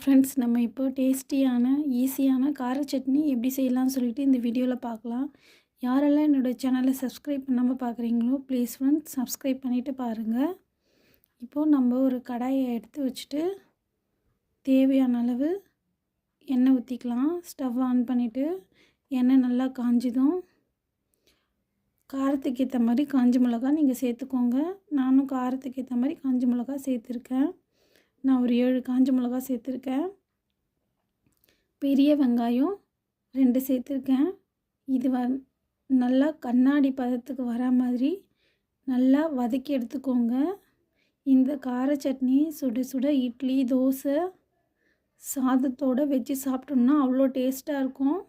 Friends, நம்ம இப்போ டேஸ்டியான ஈஸியான கார சட்னி எப்படி செய்யலாம்னு சொல்லிட்டு இந்த வீடியோவில் பார்க்கலாம். யாரெல்லாம் என்னோடய சேனலை சப்ஸ்கிரைப் பண்ணாமல் பார்க்குறீங்களோ ப்ளீஸ் ஃப்ரெண்ட்ஸ் சப்ஸ்கிரைப் பண்ணிவிட்டு பாருங்கள். இப்போது நம்ம ஒரு கடாயை எடுத்து வச்சுட்டு தேவையான அளவு எண்ணெய் ஊற்றிக்கலாம். ஸ்டவ் ஆன் பண்ணிவிட்டு எண்ணெய் நல்லா காஞ்சதும் காரத்துக்கு ஏற்ற மாதிரி காஞ்ச மிளகா நீங்கள் சேர்த்துக்கோங்க. நானும் காரத்துக்கு ஏற்ற மாதிரி காஞ்ச மிளகா சேர்த்துருக்கேன். நான் ஒரு 7 காஞ்ச மிளகா சேர்த்துருக்கேன். பெரிய வெங்காயம் 2 சேர்த்துருக்கேன். இது நல்லா கண்ணாடி பதத்துக்கு வர மாதிரி நல்லா வதக்கி எடுத்துக்கோங்க. இந்த கார சட்னி சுட சுட இட்லி, தோசை, சாதத்தோடு வச்சு சாப்பிட்டோம்னா அவ்வளோ டேஸ்ட்டாக இருக்கும்.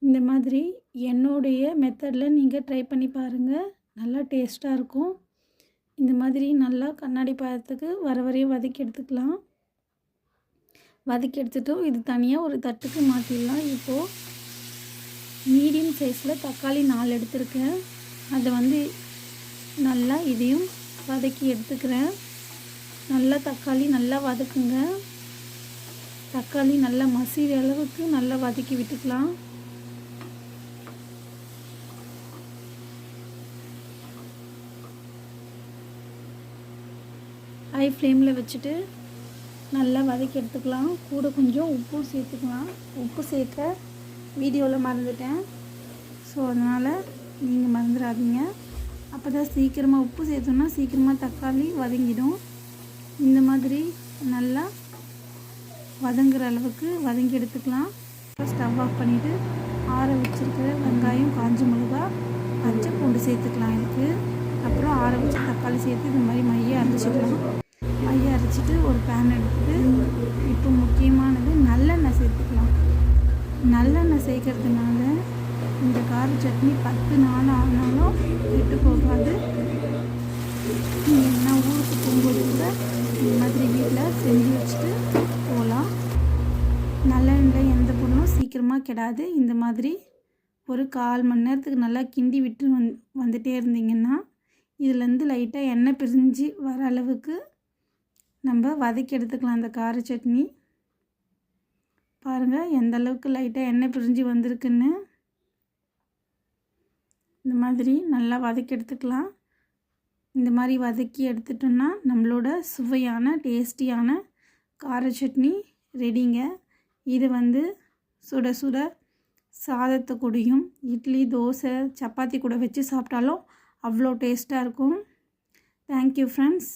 இந்த மாதிரி என்னுடைய மெத்தடில் நீங்கள் ட்ரை பண்ணி பாருங்கள், நல்லா டேஸ்ட்டாக இருக்கும். இந்த மாதிரி நல்லா கண்ணாடி பதத்துக்கு வர வரையும் வதக்கி எடுத்துக்கலாம். வதக்கி எடுத்துட்டோம். இது தனியாக ஒரு தட்டுக்கு மாற்றிடலாம். இப்போது மீடியம் சைஸில் தக்காளி 4 எடுத்துருக்கேன். அதை நல்லா இதையும் வதக்கி எடுத்துக்கிறேன். நல்லா தக்காளி நல்லா வதக்குங்க. தக்காளி நல்லா மசிகிற அளவுக்கு நல்லா வதக்கி விட்டுக்கலாம். ஹை ஃப்ளேமில் வச்சுட்டு நல்லா வதக்கி எடுத்துக்கலாம். கூட கொஞ்சம் உப்பு சேர்த்துக்கலாம். உப்பு சேர்க்க வீடியோவில் மறந்துட்டேன். ஸோ அதனால் நீங்கள் மறந்துடாதீங்க. அப்போ தான் சீக்கிரமாக உப்பு சேர்த்தோம்னா சீக்கிரமாக தக்காளி வதங்கிடும். இந்த மாதிரி நல்லா வதங்குற அளவுக்கு வதங்கி எடுத்துக்கலாம். ஸ்டவ் ஆஃப் பண்ணிவிட்டு ஆற வச்சுருக்கிற வெங்காயம், காஞ்ச மிளகா, பச்சை பூண்டு சேர்த்துக்கலாம். இதுக்கு அப்புறம் ஆற வச்சு தக்காளி சேர்த்து இந்த மாதிரி மைய அரைச்சிக்கலாம். மைய அரைச்சிட்டு ஒரு பேன் எடுத்துட்டு இப்போ முக்கியமானது நல்லெண்ணெய் சேர்த்துக்கலாம். நல்லெண்ணெய் சேர்க்கறதுனால இந்த கார சட்னி 10 நாள் ஆனாலும் கெட்டு போகாது. நீங்கள் என்ன ஊருக்கு போகும்போது கூட இந்த மாதிரி வீட்டில் செஞ்சு வச்சுட்டு போகலாம். நல்லெண்ணெய் எந்த பொருளும் சீக்கிரமாக கெடாது. இந்த மாதிரி ஒரு 1/4 மணி நேரத்துக்கு நல்லா கிண்டி விட்டு வந்துட்டே இருந்தீங்கன்னா இதுலேருந்து லைட்டாக எண்ணெய் பிரிஞ்சு வர அளவுக்கு நம்ம வதக்கி எடுத்துக்கலாம். அந்த கார சட்னி பாருங்கள் எந்த அளவுக்கு லைட்டாக எண்ணெய் பிரிஞ்சு வந்திருக்குன்னு. இந்த மாதிரி நல்லா வதக்கி எடுத்துக்கலாம். இந்த மாதிரி வதக்கி எடுத்துட்டோம்னா நம்மளோட சுவையான டேஸ்டியான கார சட்னி ரெடிங்க. இது சுட சுட சாதத்து கூடயும் இட்லி, தோசை, சப்பாத்தி கூட வச்சு சாப்பிட்டாலும் அவ்வளோ டேஸ்ட்டாக இருக்கும். Thank you friends.